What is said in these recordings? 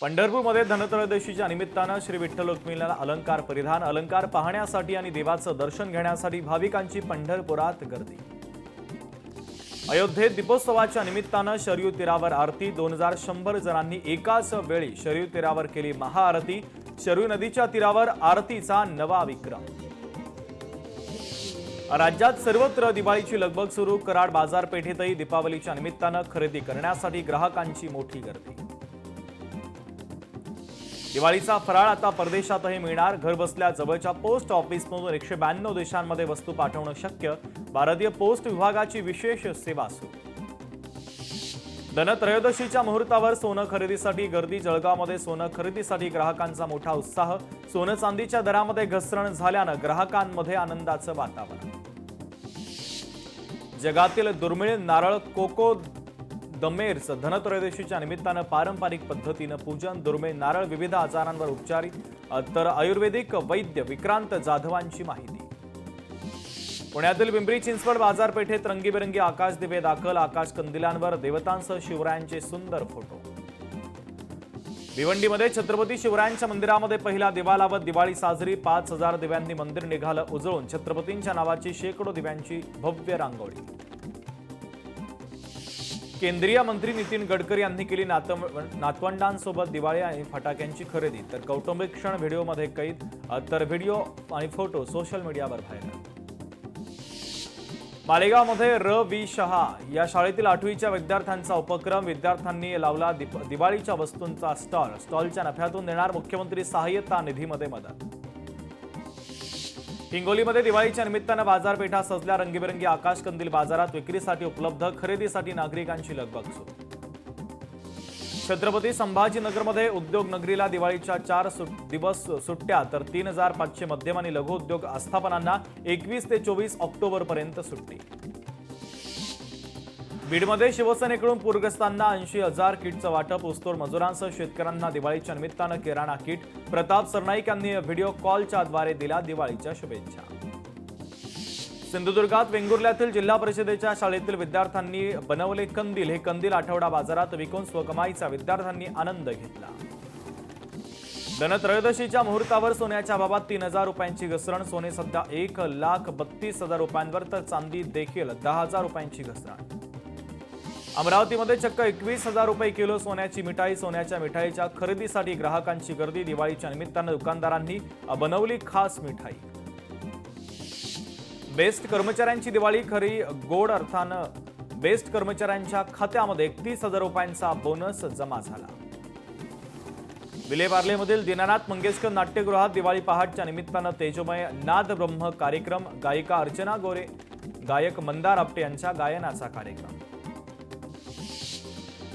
पंढरपूरमध्ये धनत्रयोदशीच्या निमित्तानं श्री विठ्ठल रुक्मिणीला अलंकार परिधान, अलंकार पाहण्यासाठी आणि देवाचं दर्शन घेण्यासाठी भाविकांची पंढरपुरात गर्दी। अयोध्येत दीपोत्सवाच्या निमित्तानं शरयू तीरावर आरती, 2100 जणांनी एकाच वेळी शरयू तीरावर केली महाआरती। शरयू नदीच्या तीरावर आरतीचा नवा विक्रम। राज्यात सर्वत्र दिवाळीची लगबग सुरू, कराड बाजारपेठेतही दीपावलीच्या निमित्तानं खरेदी करण्यासाठी ग्राहकांची मोठी गर्दी। दिवाळीचा फराळ आता परदेशातही मिळणार, घर बसल्या जवळच्या पोस्ट ऑफिसमधून 192 देशांमध्ये वस्तू पाठवणं शक्य। भारतीय पोस्ट विभागाची विशेष सेवा सुरू। धनत्रयोदशीच्या मुहूर्तावर सोनं खरेदीसाठी गर्दी, जळगावमध्ये सोनं खरेदीसाठी ग्राहकांचा मोठा उत्साह। सोनं चांदीच्या दरामध्ये घसरण झाल्यानं ग्राहकांमध्ये आनंदाचं वातावरण। जगातील दुर्मिळ नारळ कोको दमेर्स धनत्रयोदशीच्या निमित्तानं पारंपरिक पद्धतीनं पूजन, दुर्मिळ नारळ विविध आजारांवर उपचारी, तर आयुर्वेदिक वैद्य विक्रांत जाधवांची माहिती। पुण्यातील पिंपरी चिंचवड बाजारपेठेत रंगीबेरंगी आकाश दिवे दाखल, आकाश कंदिलांवर देवतांसह शिवरायांचे सुंदर फोटो। भिवंडीमध्ये छत्रपती शिवरायांच्या मंदिरामध्ये पहिला दिवा लावत दिवाळी साजरी, 5000 दिव्यांनी मंदिर निघालं उजळून, छत्रपतींच्या नावाची शेकडो दिव्यांची भव्य रांगोळी। केंद्रीय मंत्री नितीन गडकरी यांनी केली नातवंडांसोबत दिवाळी आणि फटाक्यांची खरेदी, तर कौटुंबिक क्षण व्हिडिओमध्ये कैद, तर व्हिडिओ आणि फोटो सोशल मीडियावर व्हायरल। मालेगावमध्ये र.वी. शहा या शाळेतील 8वीच्या विद्यार्थ्यांचा उपक्रम, विद्यार्थ्यांनी लावला दिवाळीच्या वस्तूंचा स्टॉल, स्टॉलच्या नफ्यातून देणार मुख्यमंत्री सहाय्यता निधीमध्ये मदत। हिंगोलीमध्ये दिवाळीच्या निमित्तानं बाजारपेठा सजल्या, रंगीबेरंगी आकाश कंदील बाजारात विक्रीसाठी उपलब्ध, खरेदीसाठी नागरिकांची लगबग सुरू। छत्रपती संभाजीनगरमध्ये उद्योग नगरीला दिवाळीच्या 4 दिवस सुट्ट्या, तर 3500 मध्यम आणि लघु उद्योग आस्थापनांना 21 ते 24 ऑक्टोबरपर्यंत सुट्टी। बीडमध्ये शिवसेनेकडून पूरग्रस्तांना 80,000 किटचं वाटप, ऊसतोड मजुरांसह शेतकऱ्यांना दिवाळीच्या निमित्तानं किराणा किट। प्रताप सरनाईक यांनी व्हिडिओ कॉलच्या द्वारे दिल्या दिवाळीच्या शुभेच्छा। सिंधुदुर्गात वेंगुर्ल्यातील जिल्हा परिषदेच्या शाळेतील विद्यार्थ्यांनी बनवले कंदील, हे कंदील आठवडा बाजारात विकून स्वकमाईचा विद्यार्थ्यांनी आनंद घेतला। धनत्रयोदशीच्या मुहूर्तावर सोन्याच्या भावात 3000 रुपयांची घसरण, सोने सध्या 1,32,000 रुपयांवर, तर चांदी देखील 10,000 रुपयांची घसरण। अमरावतीमध्ये चक्क 21,000 रुपये किलो सोन्याची मिठाई, सोन्याच्या मिठाईच्या खरेदीसाठी ग्राहकांची गर्दी, दिवाळीच्या निमित्तानं दुकानदारांनी बनवली खास मिठाई। बेस्ट कर्मचाऱ्यांची दिवाळी खरी गोड अर्थानं बेस्ट कर्मचाऱ्यांच्या खात्यामध्ये 31,000 रुपयांचा बोनस जमा झाला। विलेपार्लेमधील दीनानाथ मंगेशकर नाट्यगृहात दिवाळी पहाटच्या निमित्तानं तेजोमय नाद ब्रह्म कार्यक्रम, गायिका अर्चना गोरे, गायक मंदार आपटे यांच्या गायनाचा कार्यक्रम।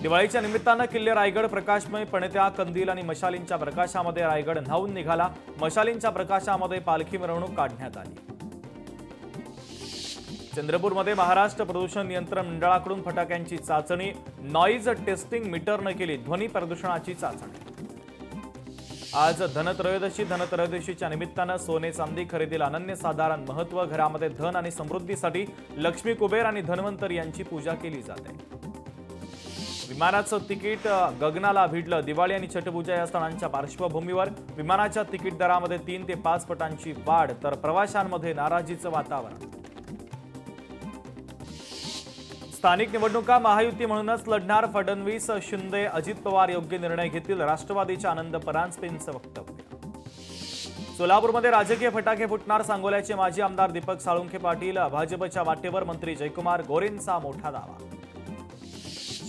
दिवाळीच्या निमित्तानं किल्ले रायगड प्रकाशमय, पणत्या, कंदील आणि मशालींच्या प्रकाशामध्ये रायगड न्हावून निघाला, मशालींच्या प्रकाशामध्ये पालखी मिरवणूक काढण्यात आली। चंद्रपूरमध्ये महाराष्ट्र प्रदूषण नियंत्रण मंडळाकडून फटाक्यांची चाचणी, नॉईज टेस्टिंग मीटरनं केली ध्वनी प्रदूषणाची चाचणी। आज धनत्रयोदशीच्या निमित्तानं सोने चांदी खरेदीला अनन्यसाधारण महत्त्व, घरामध्ये धन आणि समृद्धीसाठी लक्ष्मी, कुबेर आणि धन्वंतरी यांची पूजा केली जाते। विमानाचं तिकीट गगनाला भिडलं, दिवाळी आणि छठपूजा या सणांच्या पार्श्वभूमीवर विमानाच्या तिकीट दरामध्ये 3 ते 5 पटांची वाढ, तर प्रवाशांमध्ये नाराजीचं वातावरण। स्थानिक निवडणुका महायुती म्हणूनच लढणार, फडणवीस, शिंदे, अजित पवार योग्य निर्णय घेतील, राष्ट्रवादीच्या आनंद परांजपेंचं वक्तव्य। सोलापूरमध्ये राजकीय फटाके फुटणार, सांगोल्याचे माजी आमदार दीपक साळुंखे पाटील, भाजपच्या वाटेवर, मंत्री जयकुमार गोरेंचा मोठा दावा।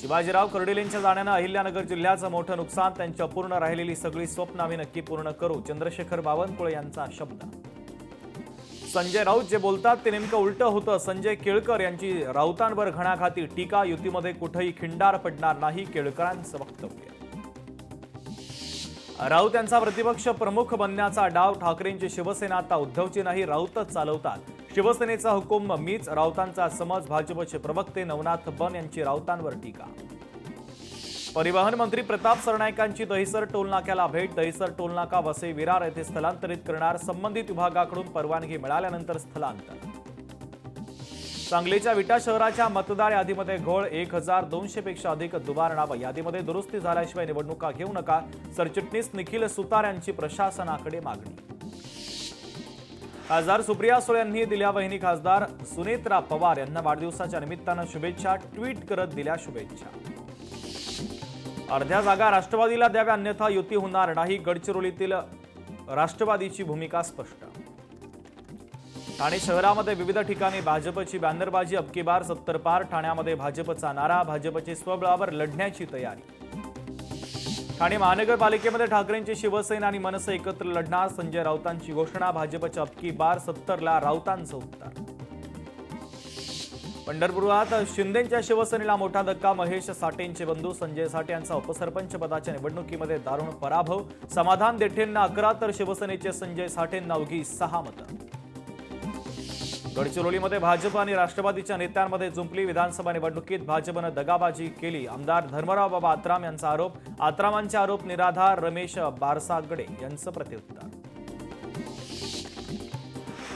शिवाजीराव कर्डिलेंच्या जाण्यानं अहिल्यानगर जिल्ह्याचं मोठं नुकसान, त्यांची अपूर्ण राहिलेली सगळी स्वप्न आम्ही नक्की पूर्ण करू, चंद्रशेखर बावनकुळे यांचा शब्द। संजय राऊत जे बोलतात ते नेमकं उलटं होतं, संजय केळकर यांची राऊतांवर घणाघाती टीका, युतीमध्ये कुठेही खिंडार पडणार नाही, केळकरांचं वक्तव्य। राऊत यांचा प्रतिपक्ष प्रमुख बनण्याचा डाव, ठाकरेंची शिवसेना आता उद्धवची नाही, राऊतच चालवतात, शिवसेनेचा हुकूम मीच, राऊतांचा समज, भाजपचे प्रवक्ते नवनाथ बन यांची राऊतांवर टीका। परिवहन मंत्री प्रताप सरनाईकांची दहिसर टोलनाक्याला भेट, दहिसर टोलनाका वसई विरार येथे स्थलांतरित करणार, संबंधित विभागाकडून परवानगी मिळाल्यानंतर स्थलांतर। सांगलीच्या विटा शहराच्या मतदार यादीमध्ये घोळ, 1200 पेक्षा अधिक दुबार नावं. यादीमध्ये दुरुस्ती झाल्याशिवाय निवडणुका घेऊ नका, सरचिटणीस निखिल सुतार यांची प्रशासनाकडे मागणी. खासदार सुप्रिया सुळे यांनी दिल्या वहिनी खासदार सुनेत्रा पवार यांना वाढदिवसाच्या निमित्तानं शुभेच्छा. ट्विट करत दिल्या शुभेच्छा. अर्ध्या जागा राष्ट्रवादीला द्याव्या, अन्यथा युती होणार नाही. गडचिरोलीतील राष्ट्रवादीची भूमिका स्पष्ट. ठाणे शहरामध्ये विविध ठिकाणी भाजपची बॅनरबाजी, अबकी बार 70 पार. ठाण्यामध्ये भाजपचा नारा, भाजपची स्वबळावर लढण्याची तयारी. ठाणे महानगरपालिकेमध्ये ठाकरेंची शिवसेना आणि मनसे एकत्र लढणार. संजय राऊतांची घोषणा, भाजपच्या अबकी बार 70ला राऊतांचं उत्तर. पंढरपुरात शिंदेंच्या शिवसेनेला मोठा धक्का, महेश साठेंचे बंधू संजय साठे यांचा उपसरपंच पदाच्या निवडणुकीमध्ये दारुण पराभव. समाधान देठेंना 11 तर शिवसेनेचे संजय साठेंना अवघी 6 मतं. गडचिरोलीमध्ये भाजप आणि राष्ट्रवादीच्या नेत्यांमध्ये जुंपली. विधानसभा निवडणुकीत भाजपनं दगाबाजी केली. आमदार धर्मराव बाबा आत्राम यांचा आरोप. आत्रामांचे आरोप निराधार. रमेश बारसागडे यांचं प्रत्युत्तर.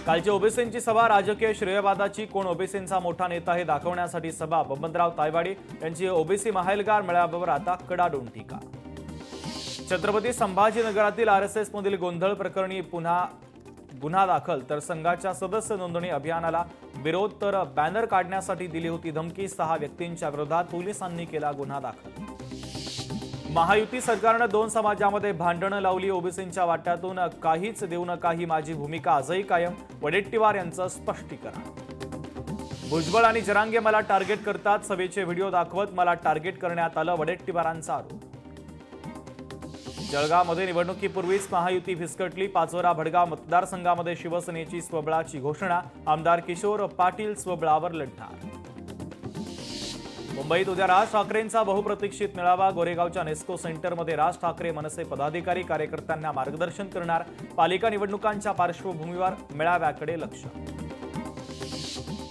कालची ओबीसींची सभा राजकीय श्रेयवादाची. कोण ओबीसींचा मोठा नेता हे दाखवण्यासाठी सभा. बबनराव तायवाडे यांची ओबीसी माहेलगार मेळाव्यावर आता कडाडून टीका. छत्रपती संभाजीनगरातील आरएसएस मधील गोंधळ प्रकरणी पुन्हा गुन्हा दाखल, तर संघाच्या सदस्य नोंदणी अभियानाला विरोध, तर बॅनर काढण्यासाठी दिली होती धमकी. 6 व्यक्तींच्या विरोधात पोलिसांनी केला गुन्हा दाखल. महायुती सरकारनं 2 समाजामध्ये भांडणं लावली. ओबीसींच्या वाट्यातून काहीच देऊ नका ही माझी भूमिका आजही कायम. वडेट्टीवार यांचं स्पष्टीकरण. भुजबळ आणि जरांगे मला टार्गेट करतात. सभेचे व्हिडिओ दाखवत मला टार्गेट करण्यात आलं. वडेट्टीवारांचा आरोप. जळगावमध्ये निवडणुकीपूर्वीच महायुती फिसकटली. पाचोरा भडगाव मतदारसंघामध्ये शिवसेनेची स्वबळाची घोषणा. आमदार किशोर पाटील स्वबळावर लढणार. मुंबईत उद्या राज ठाकरेंचा बहुप्रतीक्षित मेळावा. गोरेगावच्या नेस्को सेंटरमध्ये राज ठाकरे मनसे पदाधिकारी कार्यकर्त्यांना मार्गदर्शन करणार. पालिका निवडणुकांच्या पार्श्वभूमीवर मेळाव्याकडे लक्ष.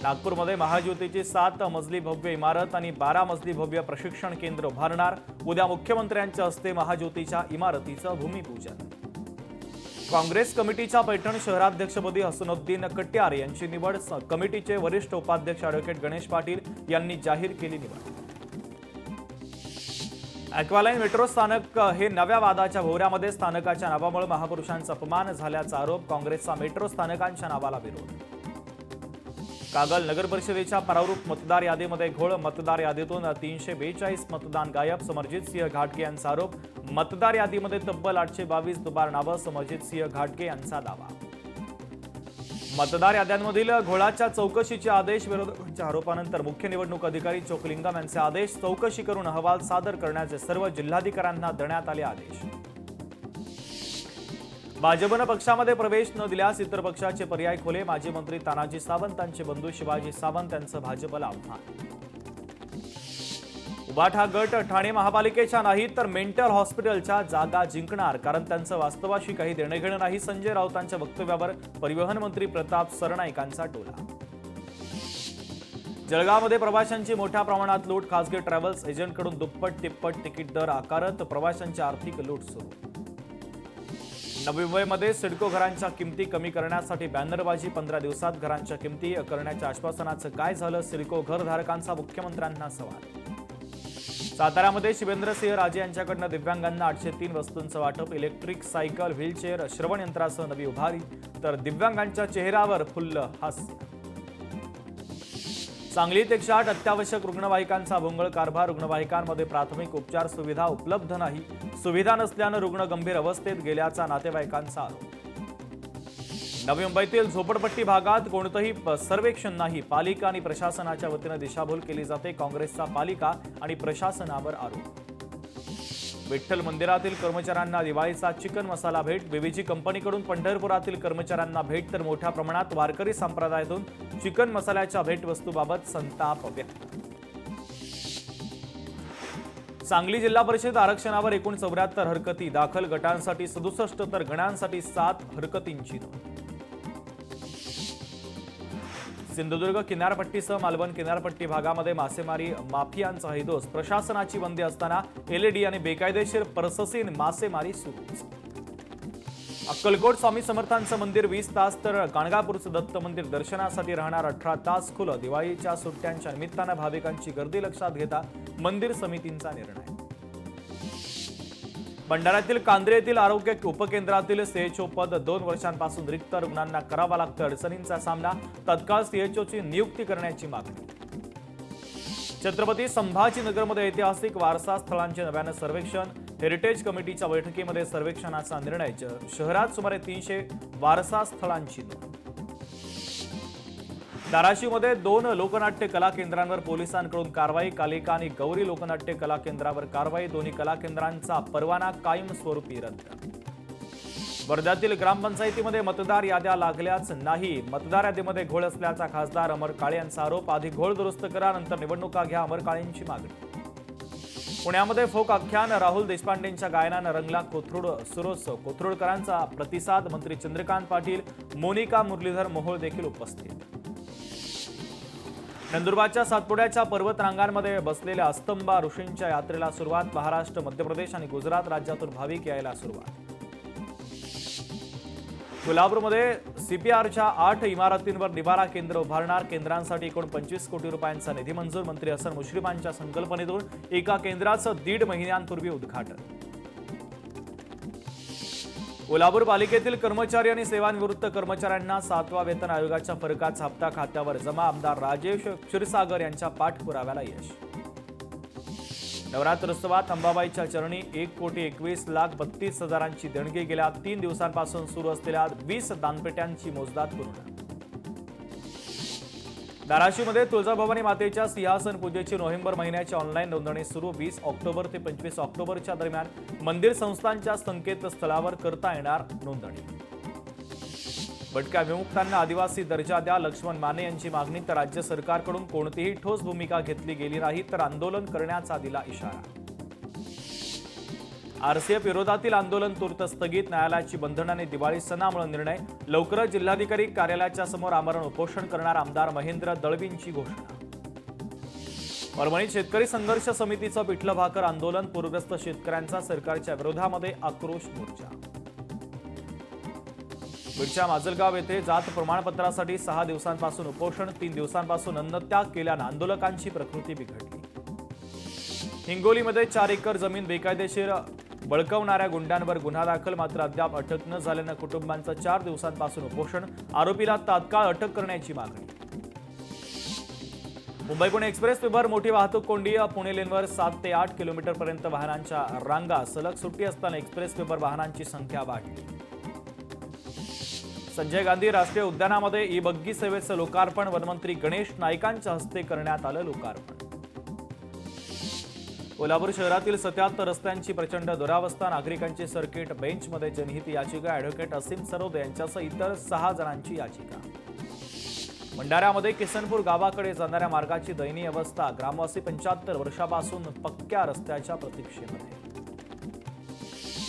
नागपूरमध्ये महायुतीची 7 मजली भव्य इमारत आणि 12 मजली भव्य प्रशिक्षण केंद्र उभारणार. उद्या मुख्यमंत्र्यांच्या हस्ते महायुतीच्या इमारतीचं भूमिपूजन. काँग्रेस कमिटीच्या पैठण शहराध्यक्षपदी हसनुद्दीन कट्यार यांची निवड. कमिटीचे वरिष्ठ उपाध्यक्ष ॲडव्होकेट गणेश पाटील यांनी जाहीर केली निवड. ॲक्वालाईन मेट्रो स्थानक हे नव्या वादाच्या भोवऱ्यामध्ये. स्थानकाच्या नावामुळे महापुरुषांचा अपमान झाल्याचा आरोप. काँग्रेसचा मेट्रो स्थानकांच्या नावाला विरोध. कागल नगर परिषदेच्या परावरूप मतदार यादीमध्ये घोळ. मतदार यादीतून 342 मतदान गायब. समरजित सिंह घाटगे यांचा आरोप. मतदार यादीमध्ये तब्बल 822 दुबार नावं. समरजित सिंह घाटगे यांचा दावा. मतदार याद्यांमधील घोळाच्या चौकशीचे आदेश. विरोधकांच्या आरोपानंतर मुख्य निवडणूक अधिकारी चोकलिंगम यांचे आदेश. चौकशी करून अहवाल सादर करण्याचे सर्व जिल्हाधिकाऱ्यांना देण्यात आले आदेश. भाजपनं पक्षामध्ये प्रवेश न दिल्यास इतर पक्षाचे पर्याय खुले. माजी मंत्री तानाजी सावंत यांचे बंधू शिवाजी सावंत यांचं भाजपला आव्हान. उबाठ हा गट ठाणे महापालिकेच्या नाही तर मेंटल हॉस्पिटलच्या जागा जिंकणार, कारण त्यांचं वास्तवाशी काही देणेघेणं नाही. संजय राऊतांच्या वक्तव्यावर परिवहन मंत्री प्रताप सरनाईकांचा टोला. जळगावमध्ये प्रवाशांची मोठ्या प्रमाणात लूट. खासगी ट्रॅव्हल्स एजंटकडून दुप्पट तिप्पट तिकीट दर आकारत प्रवाशांची आर्थिक लूट सुरू. नवी मुंबईमध्ये सिडको घरांच्या किमती कमी करण्यासाठी बॅनरबाजी. 15 दिवसात घरांच्या किमती करण्याच्या आश्वासनाचं काय झालं? सिडको घरधारकांचा मुख्यमंत्र्यांना सवाल. साताऱ्यामध्ये शिवेंद्रसिंह राजे यांच्याकडनं दिव्यांगांना 803 वस्तूंचं वाटप. इलेक्ट्रिक सायकल, व्हीलचेअर, श्रवण यंत्रासह नवी उभारी, तर दिव्यांगांच्या चेहऱ्यावर फुललं हास्य. सांगलीत 108 अत्यावश्यक रुग्णवाहिकांचा भोंगळ कारभार. रुग्णवाहिकांमध्ये प्राथमिक उपचार सुविधा उपलब्ध नाही. सुविधा नसल्यानं रुग्ण गंभीर अवस्थेत गेल्याचा नातेवाईकांचा आरोप. नवी मुंबईतील झोपडपट्टी भागात कोणतंही सर्वेक्षण नाही. पालिका आणि प्रशासनाच्या वतीनं दिशाभूल केली जाते. काँग्रेसचा पालिका आणि प्रशासनावर आरोप. विठ्ठल मंदिरातील कर्मचाऱ्यांना दिवाळीचा चिकन मसाला भेट. बीबीजी कंपनीकडून पंढरपुरातील कर्मचाऱ्यांना भेट, तर मोठ्या प्रमाणात वारकरी संप्रदायातून चिकन मसाल्याच्या भेटवस्तूबाबत संताप व्यक्त. सांगली जिल्हा परिषद आरक्षणावर एकूण 74 हरकती दाखल. गटांसाठी 67 तर गणांसाठी 7 हरकतींची नोंद. सिंधुदुर्ग किनारपट्टीसह मालवण किनारपट्टी भागामध्ये मासेमारी माफियांचा हैदोस. प्रशासनाची बंदी असताना एलईडी आणि बेकायदेशीर परससीन मासेमारी सुरू. अक्कलकोट स्वामी समर्थांचं मंदिर 20 तास तर गाणगापूरचं दत्त मंदिर दर्शनासाठी राहणार 18 तास खुलं. दिवाळीच्या सुट्ट्यांच्या निमित्तानं भाविकांची गर्दी लक्षात घेता मंदिर समितींचा निर्णय. भंडाऱ्यातील कांद्रे येथील आरोग्य उपकेंद्रातील सीएचओ पद 2 वर्षांपासून रिक्त. रुग्णांना करावा लागतो अडचणींचा सामना. तत्काळ सीएचओची नियुक्ती करण्याची मागणी. छत्रपती संभाजीनगरमध्ये ऐतिहासिक वारसा स्थळांचे नव्यानं सर्वेक्षण. हेरिटेज कमिटीच्या बैठकीमध्ये सर्वेक्षणाचा निर्णय. शहरात सुमारे 300 वारसा स्थळांची नोंद. धाराशिवमध्ये 2 लोकनाट्य कला केंद्रांवर पोलिसांकडून कारवाई. कालिका आणि गौरी लोकनाट्य कला केंद्रावर कारवाई. दोन्ही कला केंद्रांचा परवाना कायमस्वरूपी रद्द. वर्ध्यातील ग्रामपंचायतीमध्ये मतदार याद्या लागल्याच नाही. मतदार यादीमध्ये घोळ असल्याचा खासदार अमर काळे यांचा आरोप. आधी घोळ दुरुस्त करा, नंतर निवडणुका घ्या, अमर काळेंची मागणी. पुण्यामध्ये फोक आख्यान राहुल देशपांडेंच्या गायनानं रंगला कोथरूड सुरोत्सव. कोथरूडकरांचा प्रतिसाद. मंत्री चंद्रकांत पाटील, मोनिका मुरलीधर मोहोळ देखील उपस्थित. नंदुरबारच्या सातपुड्याच्या पर्वत रांगांमध्ये बसलेल्या अस्तंबा ऋषींच्या यात्रेला सुरुवात. महाराष्ट्र, मध्य प्रदेश आणि गुजरात राज्यातून भाविक यायला सुरुवात. कोल्हापूरमध्ये सीपीआरच्या 8 इमारतींवर निवारा केंद्र उभारणार. केंद्रांसाठी एकूण 25 कोटी रुपयांचा निधी मंजूर. मंत्री हसन मुश्रीफांच्या संकल्पनेतून एका केंद्राचं 1.5 महिन्यांपूर्वी उद्घाटन. कोल्हापूर पालिकेतील कर्मचारी आणि सेवानिवृत्त कर्मचाऱ्यांना 7व्या वेतन आयोगाच्या फरकाचा हप्ता खात्यावर जमा. आमदार राजेश क्षीरसागर यांच्या पाठपुराव्याला यश. नवरात्रोत्सवात अंबाबाईच्या चरणी 1,21,32,000ची देणगी. गेल्या 3 दिवसांपासून सुरू असलेल्या 20 दानपेट्यांची मोजदाद पूर्ण. धाराशिवमध्ये तुळजाभवानी मातेच्या सिंहासन पूजेची नोव्हेंबर महिन्याची ऑनलाईन नोंदणी सुरू. 20 ऑक्टोबर ते 25 ऑक्टोबरच्या दरम्यान मंदिर संस्थांच्या संकेतस्थळावर करता येणार नोंदणी. भटक्या विमुक्तांना आदिवासी दर्जा द्या, लक्ष्मण माने यांची मागणी. तर राज्य सरकारकडून कोणतीही ठोस भूमिका घेतली गेली नाही तर आंदोलन करण्याचा दिला इशारा. आरसीएफ विरोधातील आंदोलन तूर्त स्थगित. न्यायालयाची बंधनं आणि दिवाळी सणामुळे निर्णय. लवकरच जिल्हाधिकारी कार्यालयाच्या समोर आमरण उपोषण करणार. आमदार महेंद्र दळवींची घोषणा. परभणीत शेतकरी संघर्ष समितीचं पिठलं भाकर आंदोलन. पूरग्रस्त शेतकऱ्यांचा सरकारच्या विरोधामध्ये आक्रोश मोर्चा. बीडच्या माजलगाव येथे जात प्रमाणपत्रासाठी 6 दिवसांपासून उपोषण. 3 दिवसांपासून अन्नत्याग केल्यानं आंदोलकांची प्रकृती बिघडली. हिंगोलीमध्ये 4 एकर जमीन बेकायदेशीर बळकावणाऱ्या गुंडांवर गुन्हा दाखल. मात्र अद्याप अटक न झाल्यानं कुटुंबांचं 4 दिवसांपासून उपोषण. आरोपीला तात्काळ अटक करण्याची मागणी. मुंबई पुणे एक्सप्रेस वेवर मोठी वाहतूक कोंडी. पुणे लेनवर 7 ते 8 किलोमीटरपर्यंत वाहनांच्या रांगा. सलग सुट्टी असताना एक्सप्रेस वेवर वाहनांची संख्या वाढली. संजय गांधी राष्ट्रीय उद्यानामध्ये ई बग्गी सेवेचं लोकार्पण. वनमंत्री गणेश नाईकांच्या हस्ते करण्यात आलं लोकार्पण. कोल्हापूर शहरातील 77 रस्त्यांची प्रचंड दुरावस्था. नागरिकांची सर्किट बेंचमध्ये जनहित याचिका. ॲडव्होकेट असीम सरोदे यांच्यासह इतर 6 जणांची याचिका. भंडाऱ्यामध्ये किसनपूर गावाकडे जाणाऱ्या मार्गाची दयनीय अवस्था. ग्रामवासी 75 वर्षापासून पक्क्या रस्त्याच्या प्रतीक्षेमध्ये.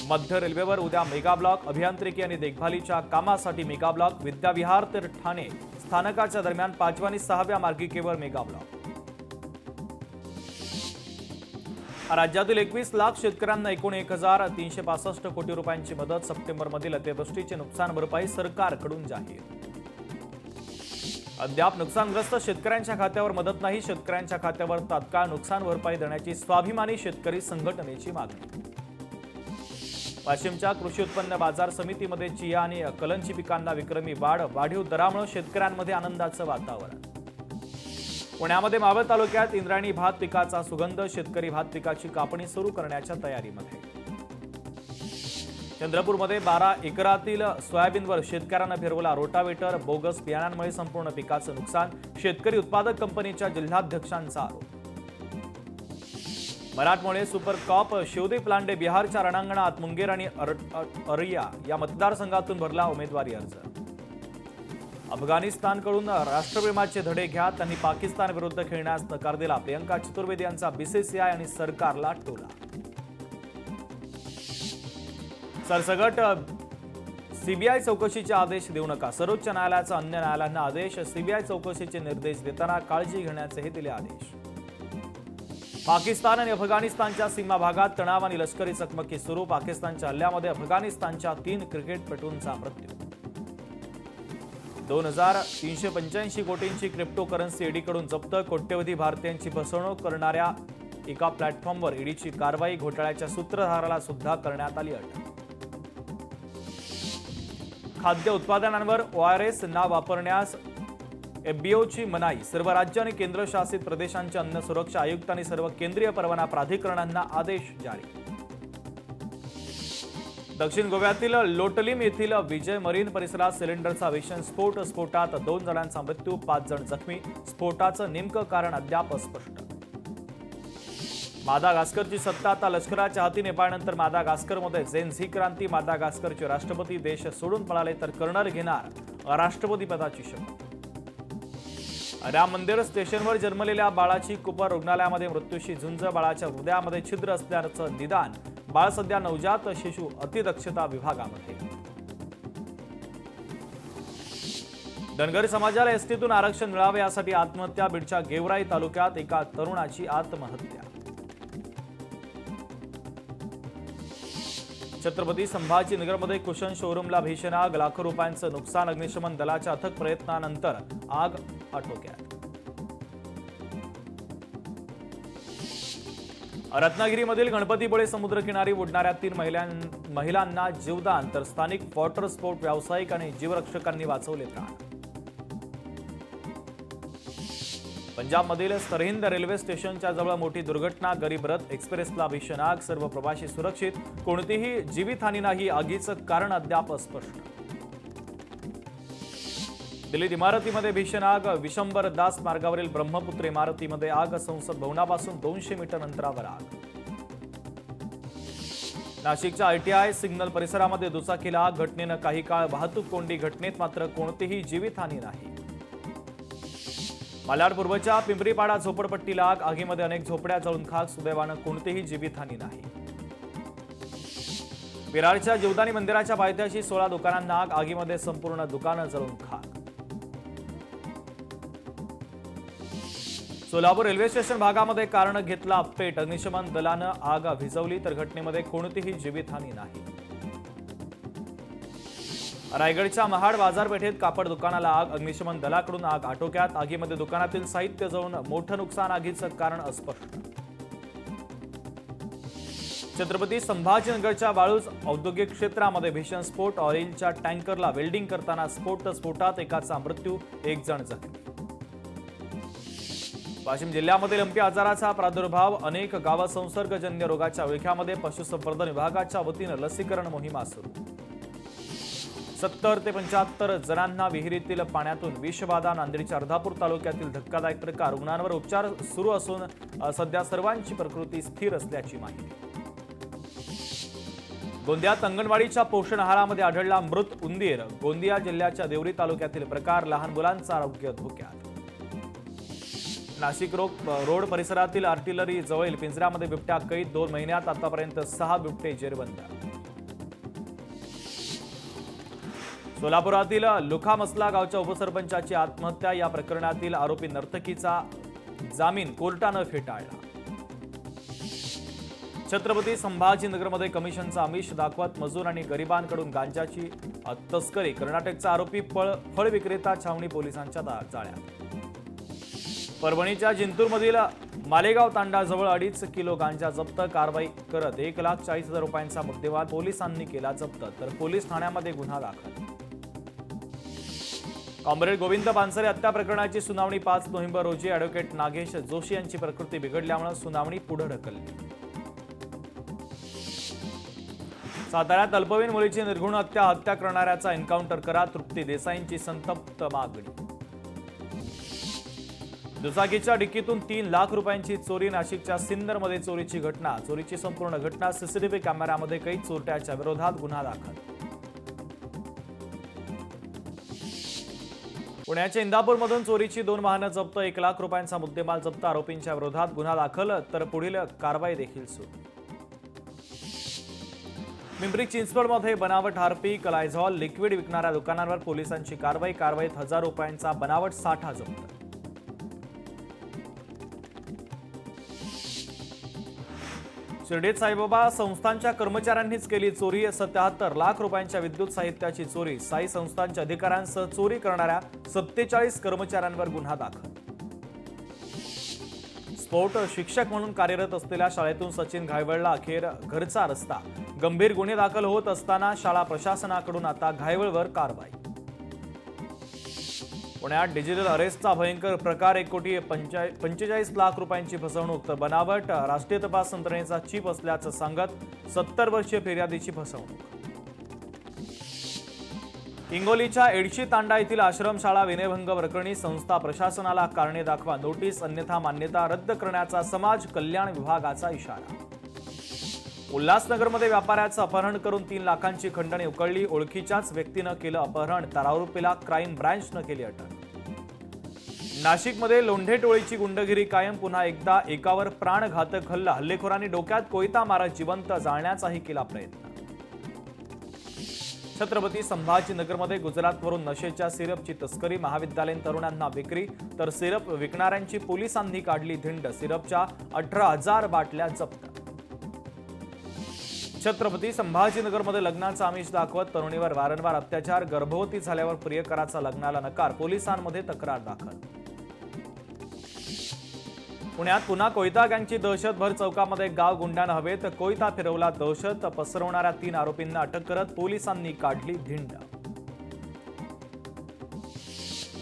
मध्य रेल्वेवर उद्या मेगा ब्लॉक. अभियांत्रिकी आणि देखभालीच्या कामासाठी मेगा ब्लॉक. विद्याविहार ते ठाणे स्थानकाच्या दरम्यान 5व्या आणि 6व्या मार्गिकेवर मेगा ब्लॉक. राज्यातील 21 लाख शेतकऱ्यांना एकूण 1,365 कोटी रुपयांची मदत. सप्टेंबरमधील अतिवृष्टीची नुकसान भरपाई सरकारकडून जाहीर. अद्याप नुकसानग्रस्त शेतकऱ्यांच्या खात्यावर मदत नाही. शेतकऱ्यांच्या खात्यावर तात्काळ नुकसान भरपाई देण्याची स्वाभिमानी शेतकरी संघटनेची मागणी. वाशिमच्या कृषी उत्पन्न बाजार समितीमध्ये चिया आणि कलंजी पिकांना विक्रमी वाढ. वाढीव दरामुळे शेतकऱ्यांमध्ये आनंदाचं वातावरण. पुण्यामध्ये मावळ तालुक्यात इंद्रायणी भात पिकाचा सुगंध. शेतकरी भात पिकाची कापणी सुरू करण्याच्या तयारीमध्ये. चंद्रपूरमध्ये 12 एकरातील सोयाबीनवर शेतकऱ्यांना फिरवला रोटावेटर. बोगस बियाणांमुळे संपूर्ण पिकाचं नुकसान. शेतकरी उत्पादक कंपनीच्या जिल्हाध्यक्षांचा आरोप. मराठमोळे सुपर कॉप. शिवदीप लांडे बिहारच्या रणांगणात. मुंगेर आणि अरिया या मतदारसंघातून भरला उमेदवारी अर्ज. अफगाणिस्तानकडून राष्ट्रप्रेमाचे धडे घ्या. त्यांनी पाकिस्तान विरुद्ध खेळण्यास नकार दिला. प्रियंका चतुर्वेदी यांचा बीसीसीआय आणि सरकारला टोला. सरसगट सीबीआय चौकशीचे आदेश देऊ नका. सर्वोच्च न्यायालयाचा अन्य न्यायालयांना आदेश. सीबीआय चौकशीचे निर्देश देताना काळजी घेण्याचेही दिले आदेश. पाकिस्तान आणि अफगाणिस्तानच्या सीमा भागात तणाव आणि लष्करी चकमकी सुरू. पाकिस्तानच्या हल्ल्यामध्ये अफगाणिस्तानच्या 3 क्रिकेटपटूंचा मृत्यू. 2385 कोटींची क्रिप्टोकरन्सी ईडीकडून जप्त. कोट्यवधी भारतीयांची फसवणूक करणाऱ्या एका प्लॅटफॉर्मवर ईडीची कारवाई. घोटाळ्याच्या सूत्रधाराला सुद्धा करण्यात आली अटक. खाद्य उत्पादनांवर ORS नाव वापरण्यास FBOची मनाई. सर्व राज्य आणि केंद्रशासित प्रदेशांचे अन्न सुरक्षा आयुक्त आणि सर्व केंद्रीय परवाना प्राधिकरणांना आदेश जारी. दक्षिण गोव्यातील लोटलीम येथील विजय मरीन परिसरात सिलेंडरचा भीषण स्फोट. स्फोटात 2 जणांचा मृत्यू, 5 जण जखमी. स्फोटाचं नेमकं कारण अद्याप अस्पष्ट. मादागास्करची सत्ता आता लष्कराच्या हाती. नेपाळनंतर मादागास्करमध्ये झेन झी क्रांती. मादागास्करचे राष्ट्रपती देश सोडून पळाले तर कर्नल घेणार राष्ट्रपती पदाची शपथ. राम मंदिर स्टेशनवर जन्मलेल्या बाळाची कुपर रुग्णालयामध्ये मृत्यूशी झुंज. बाळाच्या हृदयामध्ये छिद्र असल्याचं निदान. बाळ सध्या नवजात शिशु अतिदक्षता विभागामध्ये. धनगर समाजाला एसटीतून आरक्षण मिळावे यासाठी आत्महत्या. बीडच्या गेवराई तालुक्यात एका तरुणाची आत्महत्या. छत्रपती संभाजीनगरमध्ये कुशन शोरूमला भीषण आग. लाखो रुपयांचं नुकसान. अग्निशमन दलाच्या अथक प्रयत्नानंतर आग आटोक्यात. रत्नागिरीमधील गणपतीपुळे समुद्रकिनारी बुडणाऱ्या 3 महिलांना जीवदान तर स्थानिक वॉटर स्पोर्ट व्यावसायिक आणि जीवरक्षकांनी वाचवले प्राण. पंजाबमधील सरहिंद रेल्वे स्टेशनच्या जवळ मोठी दुर्घटना. गरीब रथ एक्सप्रेसला भीषण आग. सर्व प्रवासी सुरक्षित. कोणतीही जीवितहानी नाही. आगीचं कारण अद्याप अस्पष्ट. दिल्लीत इमारतीमध्ये भीषण आग. विशंबर दास मार्गावरील ब्रह्मपुत्र इमारतीमध्ये आग. संसद भवनापासून 200 मीटर अंतरावर आग. नाशिकच्या ITI सिग्नल परिसरामध्ये दुचाकीला आग. घटनेनं काही काळ वाहतूक कोंडी. घटनेत मात्र कोणतीही जीवितहानी नाही. मालाड पूर्वच्या पिंपरीपाडा झोपडपट्टीला आग. आगीमध्ये अनेक झोपड्या जळून खाक. सुदैवानं कोणतीही जीवितहानी नाही. विरारच्या जीवदानी मंदिराच्या पायथ्याशी 16 दुकानांना आग. आगीमध्ये संपूर्ण दुकानं जळून खाक. सोलापूर रेल्वे स्टेशन भागामध्ये कारण घेतला पेट. अग्निशमन दलानं आग विझवली तर घटनेमध्ये कोणतीही जीवितहानी नाही. रायगडच्या महाड बाजारपेठेत कापड दुकानाला आग. अग्निशमन दलाकडून आग आटोक्यात. आगीमध्ये दुकानातील साहित्य जळून मोठं नुकसान. आगीचं कारण अस्पष्ट. छत्रपती संभाजीनगरच्या वाळूज औद्योगिक क्षेत्रामध्ये भीषण स्फोट. ऑइलच्या टँकरला वेल्डिंग करताना स्फोट. स्फोटात एकाचा मृत्यू, 1 जण जखमी. वाशिम जिल्ह्यामध्ये लंपी आजाराचा प्रादुर्भाव. अनेक गावं संसर्गजन्य रोगाच्या विळख्यामध्ये. पशुसंवर्धन विभागाच्या वतीनं लसीकरण मोहिमा सुरू. 70 ते 75 जणांना विहिरीतील पाण्यातून विषबाधा. नांदेडच्या अर्धापूर तालुक्यातील धक्कादायक प्रकार. रुग्णांवर उपचार सुरू असून सध्या सर्वांची प्रकृती स्थिर असल्याची माहिती. गोंदियात अंगणवाडीच्या पोषण आहारामध्ये आढळला मृत उंदीर. गोंदिया जिल्ह्याच्या देवरी तालुक्यातील प्रकार. लहान मुलांचं आरोग्य धोक्यात. नाशिक रोड परिसरातील आर्टिलरी जवळील पिंजऱ्यामध्ये बिबट्या कैद. 2 महिन्यात आतापर्यंत 6 बिबटे जेरबंद. सोलापुरातील लुखामसला गावच्या उपसरपंचाची आत्महत्या. या प्रकरणातील आरोपी नर्तकीचा जामीन कोर्टानं फेटाळला. छत्रपती संभाजीनगरमध्ये कमिशनचा आमिष दाखवत मजूर आणि गरिबांकडून गांजाची तस्करी. कर्नाटकचा आरोपी फळ विक्रेता छावणी पोलिसांच्या जाळ्यात. परभणीच्या जिंतूरमधील मालेगाव तांडाजवळ 2.5 किलो गांजा जप्त. कारवाई करत 1,40,000 रुपयांचा मुद्देमाल पोलिसांनी केला जप्त तर पोलीस ठाण्यामध्ये गुन्हा दाखल. कॉम्रेड गोविंद पानसरे हत्या प्रकरणाची सुनावणी 5 नोव्हेंबर रोजी. ॲडव्होकेट नागेश जोशी यांची प्रकृती बिघडल्यामुळे सुनावणी पुढे ढकलली. साताऱ्यात अल्पवयीन मुलीची निर्घृण हत्या करणाऱ्याचा एन्काउंटर करा. तृप्ती देसाईंची संतप्त मागणी. दुचाकीच्या डिक्कीतून 3 लाख रुपयांची चोरी. नाशिकच्या सिन्नरमध्ये चोरीची घटना. चोरीची संपूर्ण घटना सीसीटीव्ही कॅमेऱ्यामध्ये कैद. चोरट्याच्या विरोधात गुन्हा दाखल. पुण्याच्या इंदापूरमधून चोरीची 2 वाहनं जप्त. 1 लाख रुपयांचा मुद्देमाल जप्त. आरोपींच्या विरोधात गुन्हा दाखल तर पुढील कारवाई देखील सुरू. पिंपरी चिंचवडमध्ये बनावट हार्पिक लायझॉल लिक्विड विकणाऱ्या दुकानांवर पोलिसांची कारवाई. कारवाईत 1000 रुपयांचा बनावट साठा जप्त. शिर्डीत साईबाबा संस्थांच्या कर्मचाऱ्यांनीच केली चोरी. 77 लाख रुपयांच्या विद्युत साहित्याची चोरी. साई संस्थांच्या अधिकाऱ्यांसह चोरी करणाऱ्या 47 कर्मचाऱ्यांवर गुन्हा दाखल. स्फोट शिक्षक म्हणून कार्यरत असलेल्या शाळेतून सचिन घायवळला अखेर घरचा रस्ता. गंभीर गुन्हे दाखल होत असताना शाळा प्रशासनाकडून आता घायवळवर कारवाई. पुण्यात डिजिटल अरेस्टचा भयंकर प्रकार. 1,45 लाख रुपयांची फसवणूक तर बनावट. राष्ट्रीय तपास यंत्रणेचा चीप असल्याचं सांगत 70 वर्षीय फिर्यादीची फसवणूक. हिंगोलीच्या एडशी तांडा येथील आश्रमशाळा विनयभंग प्रकरणी संस्था प्रशासनाला कारणे दाखवा नोटीस, अन्यथा मान्यता रद्द करण्याचा समाज कल्याण विभागाचा इशारा. उल्हासनगरमध्ये व्यापाऱ्याचं अपहरण करून 3 लाखांची खंडणी उकळली. ओळखीच्याच व्यक्तीनं केलं अपहरण तर आरोपीला क्राईम ब्रँचनं केली अटक. नाशिकमध्ये लोंढे टोळीची गुंडगिरी कायम. पुन्हा एकदा एकावर प्राणघातक हल्ला. हल्लेखोरांनी डोक्यात कोयता मारत जिवंत जाळण्याचाही केला प्रयत्न. छत्रपती संभाजीनगरमध्ये गुजरातवरून नशेच्या सिरपची तस्करी. महाविद्यालयीन तरुणांना विक्री तर सिरप विकणाऱ्यांची पोलिसांनी काढली धिंड. सिरपच्या 18,000 बाटल्या जप्त. छत्रपती संभाजीनगरमध्ये लग्नाचं आमिष दाखवत तरुणीवर वारंवार अत्याचार. गर्भवती झाल्यावर प्रियकराचा लग्नाला नकार. पोलिसांमध्ये तक्रार दाखल. पुण्यात पुन्हा कोयता गँगची दहशत. भर चौकामध्ये गाव गुंडानं हवेत कोयता फिरवला. दहशत पसरवणाऱ्या 3 आरोपींना अटक करत पोलिसांनी काढली धिंड.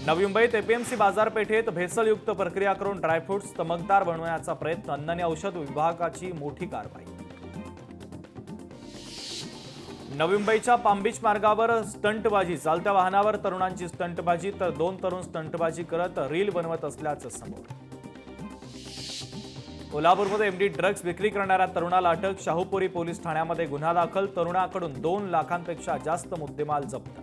नवी मुंबईत एपीएमसी बाजारपेठेत भेसळयुक्त प्रक्रिया करून ड्रायफ्रुट्स चमकदार बनवण्याचा प्रयत्न. अन्न आणि औषध विभागाची मोठी कारवाई. नवी मुंबईच्या पाम बीच मार्गावर स्टंटबाजी. चालत्या वाहनावर तरुणांची स्टंटबाजी तर 2 तरुण स्टंटबाजी करत रील बनवत असल्याचं समोर. कोल्हापूरमध्ये एमडी ड्रग्ज विक्री करणाऱ्या तरुणाला अटक. शाहूपुरी पोलीस ठाण्यामध्ये गुन्हा दाखल. तरुणाकडून 2 लाखांपेक्षा जास्त मुद्देमाल जप्त.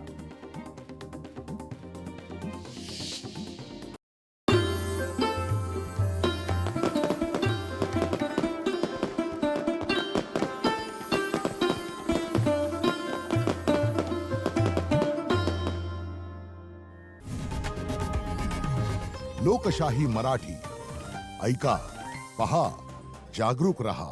लोकशाही मराठी ऐका, पहा, जागरूक रहा.